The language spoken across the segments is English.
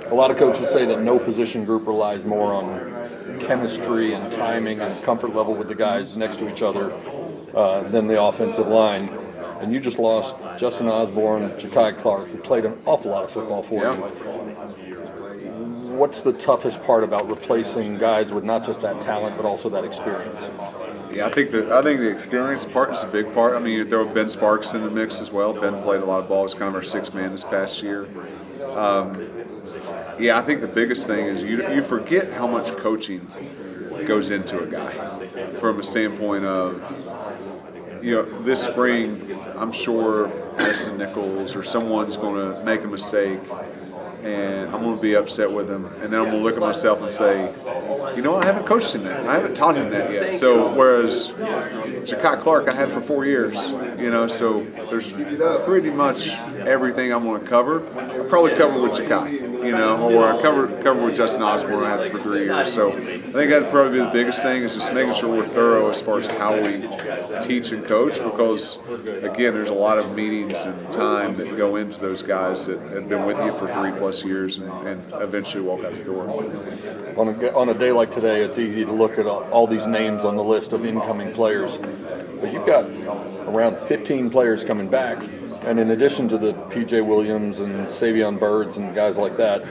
A lot of coaches say that no position group relies more on chemistry and timing and comfort level with the guys next to each other than the offensive line. And you just lost Justin Osborne, Ja'Kai Clark, who played an awful lot of football for you. What's the toughest part about replacing guys with not just that talent but also that experience? Yeah, I think the experience part is a big part. I mean, you throw Ben Sparks in the mix as well. Ben played a lot of ball. He's kind of our sixth man this past year. Yeah, I think the biggest thing is you forget how much coaching goes into a guy from a standpoint of, this spring, I'm sure Addison Nichols or someone's going to make a mistake, and I'm going to be upset with him, and then I'm going to look at myself and say, I haven't coached him that. I haven't taught him that yet. So whereas Ja'Kai Clark I had for 4 years, so there's pretty much everything I'm going to cover. I'll probably cover with Ja'Kai, or I cover with Justin Osborne I had for 3 years. So I think that'd probably be the biggest thing is just making sure we're thorough as far as how we teach and coach, because again, there's a lot of meetings and time that go into those guys that have been with you for 3+ years and eventually walk out the door. On a day like today, it's easy to look at all these names on the list of incoming players, but you've got around 15 players coming back, and in addition to the P.J. Williams and Savion Birds and guys like that,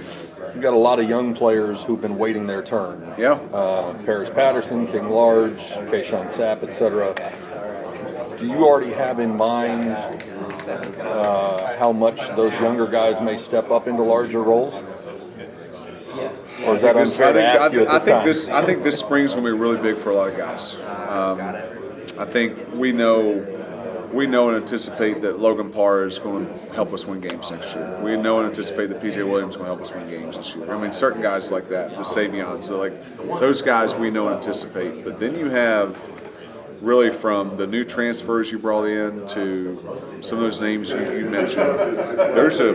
you've got a lot of young players who've been waiting their turn. Yeah. Paris Patterson, King Large, Kayshawn Sapp, etc. Do you already have in mind how much those younger guys may step up into larger roles? Or is that unfair to ask you at this time? I think this spring's going to be really big for a lot of guys. I think we know and anticipate that Logan Parr is going to help us win games next year. We know and anticipate that P.J. Williams is going to help us win games this year. I mean, certain guys like that, the Savions, those guys we know and anticipate. But then you have really from the new transfers you brought in to some of those names you mentioned, there's a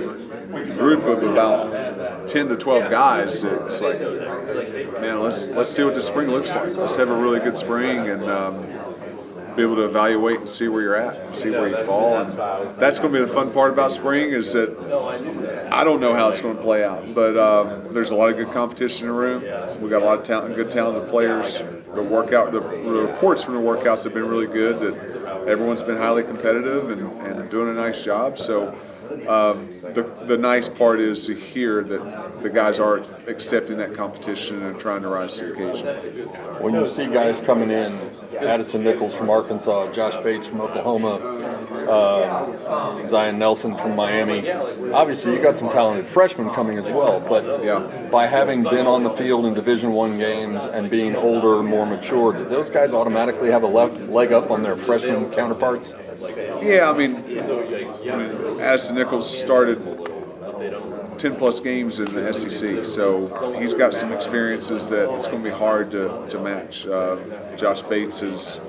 group of about 10 to 12 guys that's like, man, let's see what this spring looks like. Let's have a really good spring and be able to evaluate and see where you're at, see where you fall. And that's going to be the fun part about spring is that I don't know how it's going to play out, but there's a lot of good competition in the room. We've got a lot of good talented players. The reports from the workouts have been really good, that everyone's been highly competitive and doing a nice job. So the nice part is to hear that the guys are accepting that competition and trying to rise to the occasion. When you see guys coming in, Addison Nichols from Arkansas, Josh Bates from Oklahoma, Zion Nelson from Miami, obviously you got some talented freshmen coming as well, but by having been on the field in Division I games and being older, more mature, do those guys automatically have a leg up on their freshman counterparts? Yeah, I mean, Addison Nichols started 10+ games in the SEC, so he's got some experiences that it's going to be hard to match. Josh Bates is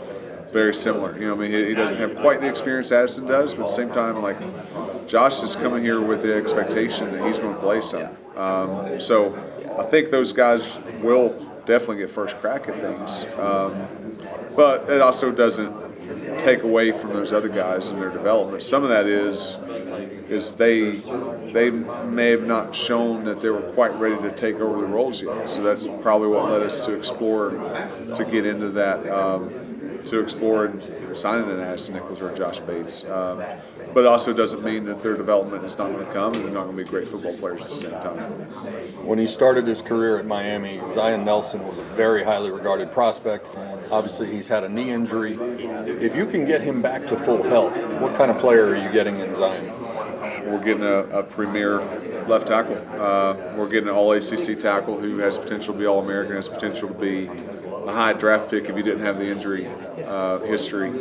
very similar. He doesn't have quite the experience Addison does, but at the same time, Josh is coming here with the expectation that he's going to play some. So I think those guys will definitely get first crack at things, but it also doesn't take away from those other guys in their development. Some of that is they may have not shown that they were quite ready to take over the roles yet. So that's probably what led us to explore, to get into that, to explore and signing an Addison Nichols or Josh Bates. But it also doesn't mean that their development is not going to come and they're not going to be great football players at the same time. When he started his career at Miami, Zion Nelson was a very highly regarded prospect. Obviously, he's had a knee injury. If you can get him back to full health, what kind of player are you getting in Zion? We're getting a premier left tackle. We're getting an all-ACC tackle who has potential to be All-American, has potential to be a high draft pick if he didn't have the injury history.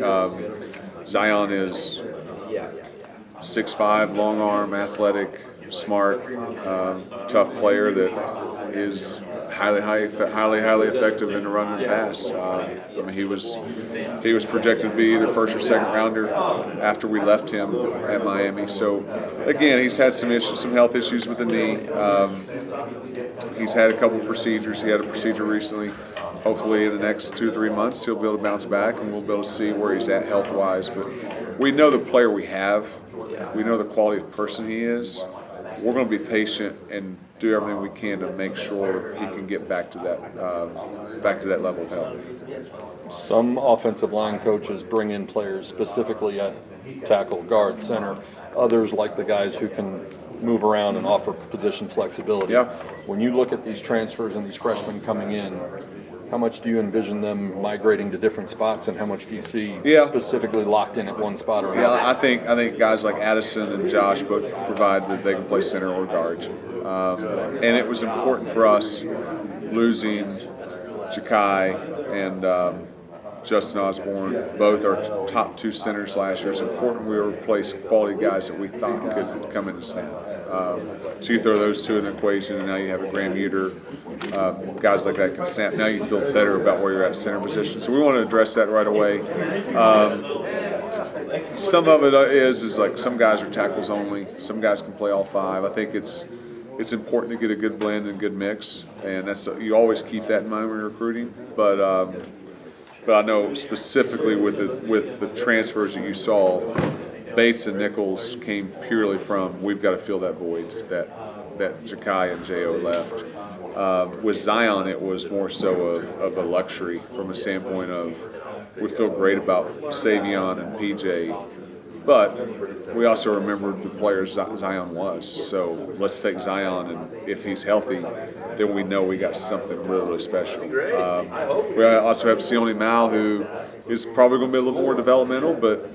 Zion is 6'5", long arm, athletic, smart, tough player that is highly effective in the run and pass. He was projected to be either first or second rounder after we left him at Miami. So again, he's had some health issues with the knee. He's had a couple of procedures. He had a procedure recently. Hopefully in the next 2-3 months he'll be able to bounce back and we'll be able to see where he's at health-wise. But we know the player we have. We know the quality of person he is. we're going to be patient and do everything we can to make sure he can get back to that level of health. Some offensive line coaches bring in players specifically at tackle, guard, center. Others like the guys who can move around and offer position flexibility. Yeah. When you look at these transfers and these freshmen coming in, how much do you envision them migrating to different spots, and how much do you see specifically locked in at one spot or another? Yeah, I think guys like Addison and Josh both provide that they can play center or guard. And it was important for us losing Ja'Kai and Justin Osborne, both our top 2 centers last year. It's important we replace quality guys that we thought could come in and snap. So you throw those 2 in the equation, and now you have a Graham Uter, guys like that can snap. Now you feel better about where you're at center position. So we want to address that right away. Some of it is like some guys are tackles only. Some guys can play all 5. I think it's important to get a good blend and good mix, and you always keep that in mind when you're recruiting. But I know specifically with the transfers that you saw, Bates and Nichols came purely from we've got to fill that void that Ja'Kai and J.O. left. With Zion, it was more so of a luxury from a standpoint of we feel great about Savion and PJ, but we also remembered the player Zion was. So let's take Zion, and if he's healthy, then we know we got something really, really special. We also have Sione Mao, who is probably going to be a little more developmental, but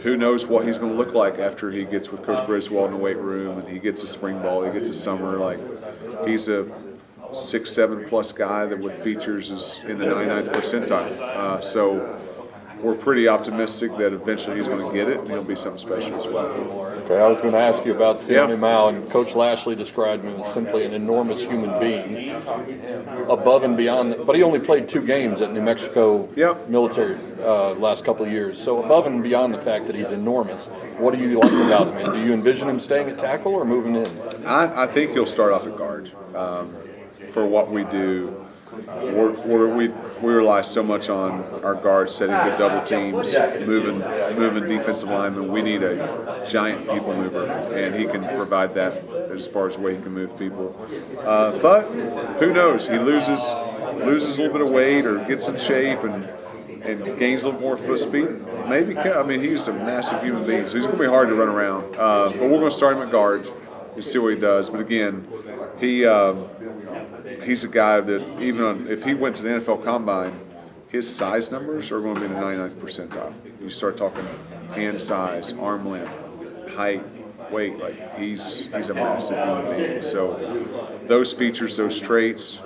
who knows what he's going to look like after he gets with Coach Griswold in the weight room and he gets a spring ball, he gets a summer. Like, he's a 6'7" plus guy that with features is in the 99th percentile. So we're pretty optimistic that eventually he's going to get it and he'll be something special as well. Okay, I was going to ask you about Sione Mao, and Coach Lashley described him as simply an enormous human being, above and beyond. But he only played 2 games at New Mexico military last couple of years. So above and beyond the fact that he's enormous, what do you like about him? And do you envision him staying at tackle or moving in? I think he'll start off at guard. For what we do, we rely so much on our guards setting good double teams, moving defensive linemen. We need a giant people mover, and he can provide that as far as the way he can move people. But who knows? He loses a little bit of weight or gets in shape and gains a little more foot speed. Maybe. I mean, he's a massive human being, so he's going to be hard to run around. But we're going to start him at guard and see what he does. But again, he's a guy that even if he went to the NFL Combine, his size numbers are going to be in the 99th percentile. You start talking hand size, arm length, height, weight. Like he's a massive human being. So those features, those traits,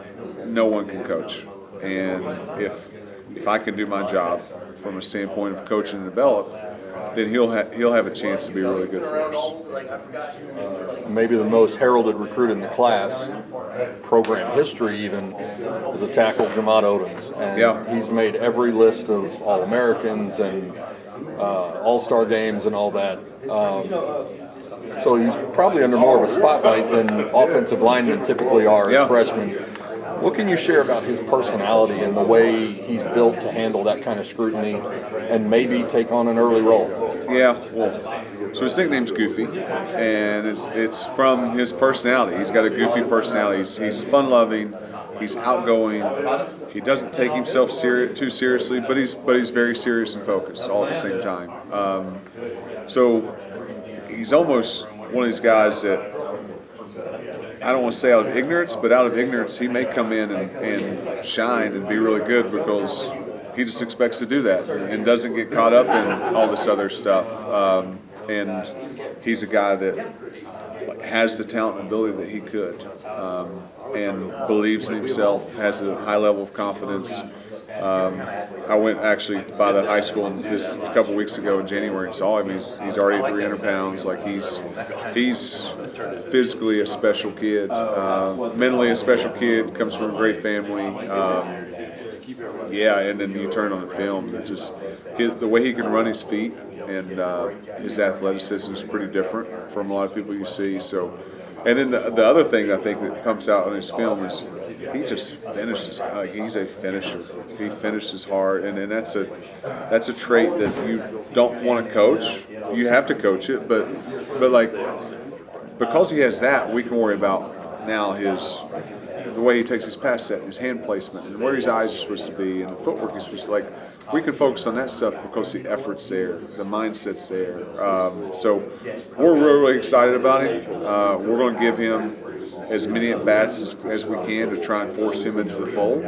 no one can coach. And if I can do my job from a standpoint of coaching and develop, then he'll have a chance to be really good for us. Maybe the most heralded recruit in the class, program history even, is a tackle, Jamad Odens. And he's made every list of All-Americans and All-Star games and all that. So he's probably under more of a spotlight than offensive linemen typically are as freshmen. What can you share about his personality and the way he's built to handle that kind of scrutiny and maybe take on an early role? So his nickname's Goofy, and it's from his personality. He's got a goofy personality. He's fun-loving. He's outgoing. He doesn't take himself too seriously, but he's very serious and focused all at the same time. So he's almost one of these guys that, I don't want to say out of ignorance, but out of ignorance, he may come in and shine and be really good because he just expects to do that and doesn't get caught up in all this other stuff. And he's a guy that has the talent and ability that he could, and believes in himself, has a high level of confidence. I went actually by the high school just a couple weeks ago in January and saw him. He's already at 300 pounds. Like he's physically a special kid, mentally a special kid. Comes from a great family. And then you turn on the film, it's just the way he can run his feet and his athleticism is pretty different from a lot of people you see. So, and then the other thing I think that comes out on his film is he just finishes. He's a finisher. He finishes hard, and that's a trait that you don't want to coach. You have to coach it, but like because he has that, we can worry about now the way he takes his pass set, his hand placement, and where his eyes are supposed to be, and the footwork he's supposed to, like, we can focus on that stuff because the effort's there, the mindset's there. So we're really, really excited about him. We're going to give him as many at-bats as we can to try and force him into the fold.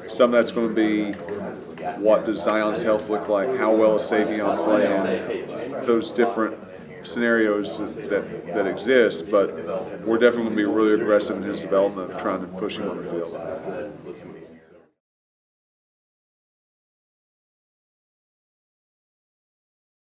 Some of that's going to be, what does Zion's health look like? How well is Savion playing? Those different scenarios that exist, but we're definitely going to be really aggressive in his development of trying to push him on the field.